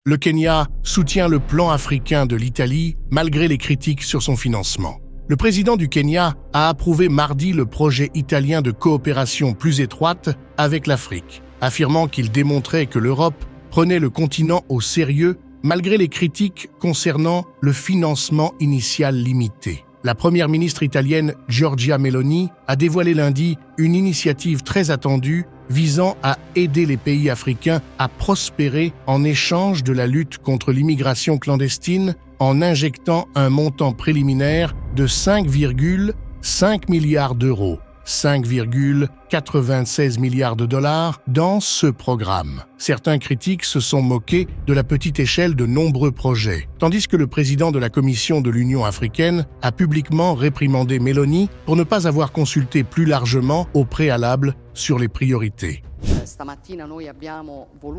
le Kenya soutient le plan africain de l'Italie malgré les critiques sur son financement. Le président du Kenya a approuvé mardi le projet italien de coopération plus étroite avec l'Afrique, affirmant qu'il démontrait que l'Europe prenait le continent au sérieux malgré les critiques concernant le financement initial limité. La première ministre italienne Giorgia Meloni a dévoilé lundi une initiative très attendue visant à aider les pays africains à prospérer en échange de la lutte contre l'immigration clandestine en injectant un montant préliminaire de 5,5 milliards d'euros, 5,96 milliards de dollars dans ce programme. Certains critiques se sont moqués de la petite échelle de nombreux projets, tandis que le président de la Commission de l'Union africaine a publiquement réprimandé Meloni pour ne pas avoir consulté plus largement au préalable sur les priorités.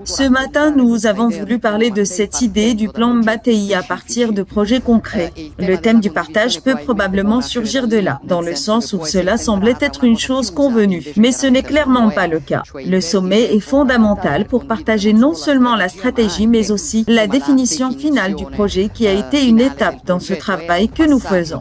Ce matin, nous avons voulu parler de cette idée du plan Mattei à partir de projets concrets. Le thème du partage peut probablement surgir de là, dans le sens où cela semblait être une chose convenue. Mais ce n'est clairement pas le cas. Le sommet est fondamental pour partager non seulement la stratégie, mais aussi la définition finale du projet qui a été une étape dans ce travail que nous faisons.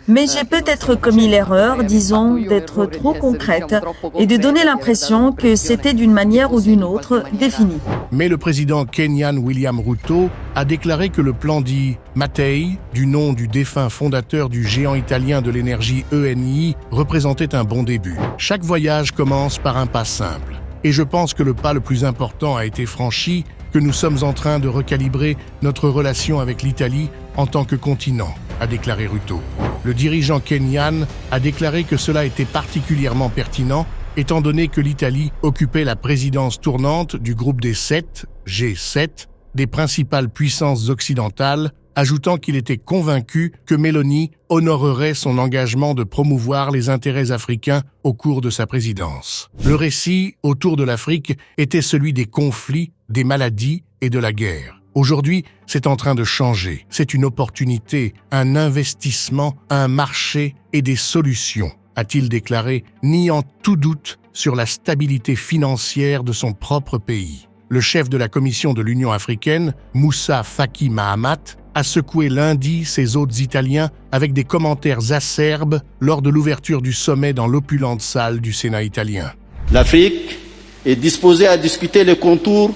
Mais j'ai peut-être commis l'erreur, disons, d'être trop concrète et de donner l'impression que c'était d'une manière ou d'une autre défini. Mais le président kenyan William Ruto a déclaré que le plan dit Mattei, du nom du défunt fondateur du géant italien de l'énergie ENI, représentait un bon début. Chaque voyage commence par un pas simple. Et je pense que le pas le plus important a été franchi, que nous sommes en train de recalibrer notre relation avec l'Italie en tant que continent, a déclaré Ruto. Le dirigeant kenyan a déclaré que cela était particulièrement pertinent étant donné que l'Italie occupait la présidence tournante du groupe des 7, G7, des principales puissances occidentales, ajoutant qu'il était convaincu que Meloni honorerait son engagement de promouvoir les intérêts africains au cours de sa présidence. Le récit autour de l'Afrique était celui des conflits, des maladies et de la guerre. Aujourd'hui, c'est en train de changer. C'est une opportunité, un investissement, un marché et des solutions, a-t-il déclaré, niant tout doute sur la stabilité financière de son propre pays. Le chef de la Commission de l'Union africaine, Moussa Faki Mahamat, a secoué lundi ses hôtes italiens avec des commentaires acerbes lors de l'ouverture du sommet dans l'opulente salle du Sénat italien. L'Afrique est disposée à discuter les contours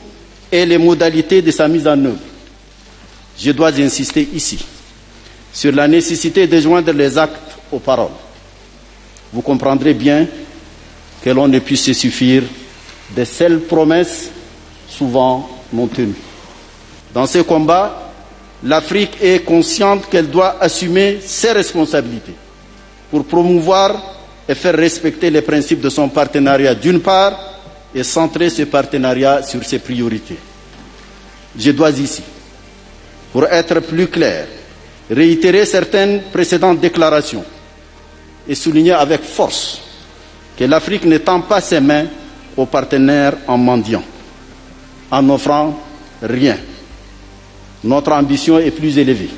et les modalités de sa mise en œuvre. Je dois insister ici sur la nécessité de joindre les actes aux paroles. Vous comprendrez bien que l'on ne puisse se suffire de seules promesses souvent non tenues. Dans ce combat, l'Afrique est consciente qu'elle doit assumer ses responsabilités pour promouvoir et faire respecter les principes de son partenariat d'une part et centrer ce partenariat sur ses priorités. Je dois ici, pour être plus clair, réitérer certaines précédentes déclarations et souligner avec force que l'Afrique ne tend pas ses mains aux partenaires en mendiant, en n'offrant rien. Notre ambition est plus élevée.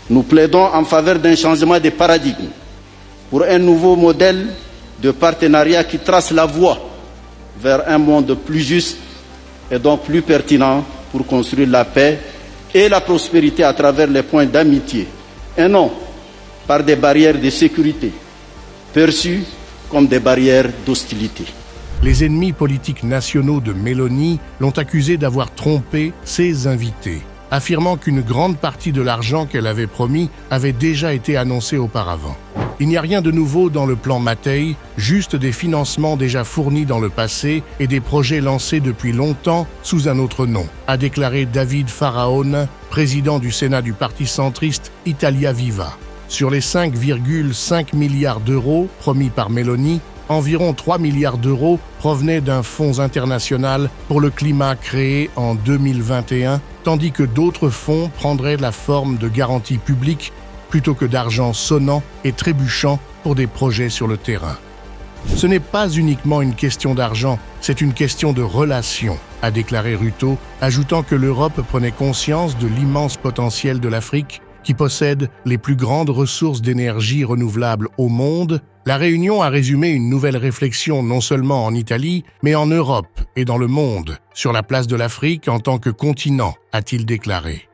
Nous plaidons en faveur d'un changement de paradigme pour un nouveau modèle de partenariat qui trace la voie vers un monde plus juste et donc plus pertinent pour construire la paix et la prospérité à travers les points d'amitié et non par des barrières de sécurité perçues comme des barrières d'hostilité. Les ennemis politiques nationaux de Meloni l'ont accusé d'avoir trompé ses invités, affirmant qu'une grande partie de l'argent qu'elle avait promis avait déjà été annoncée auparavant. Il n'y a rien de nouveau dans le plan Mattei, juste des financements déjà fournis dans le passé et des projets lancés depuis longtemps sous un autre nom, a déclaré David Faraone, président du Sénat du parti centriste Italia Viva. Sur les 5,5 milliards d'euros promis par Meloni, environ 3 milliards d'euros provenaient d'un fonds international pour le climat créé en 2021, tandis que d'autres fonds prendraient la forme de garanties publiques plutôt que d'argent sonnant et trébuchant pour des projets sur le terrain. Ce n'est pas uniquement une question d'argent, c'est une question de relations, a déclaré Ruto, ajoutant que l'Europe prenait conscience de l'immense potentiel de l'Afrique qui possède les plus grandes ressources d'énergie renouvelable au monde, la réunion a résumé une nouvelle réflexion non seulement en Italie, mais en Europe et dans le monde, sur la place de l'Afrique en tant que continent, a-t-il déclaré.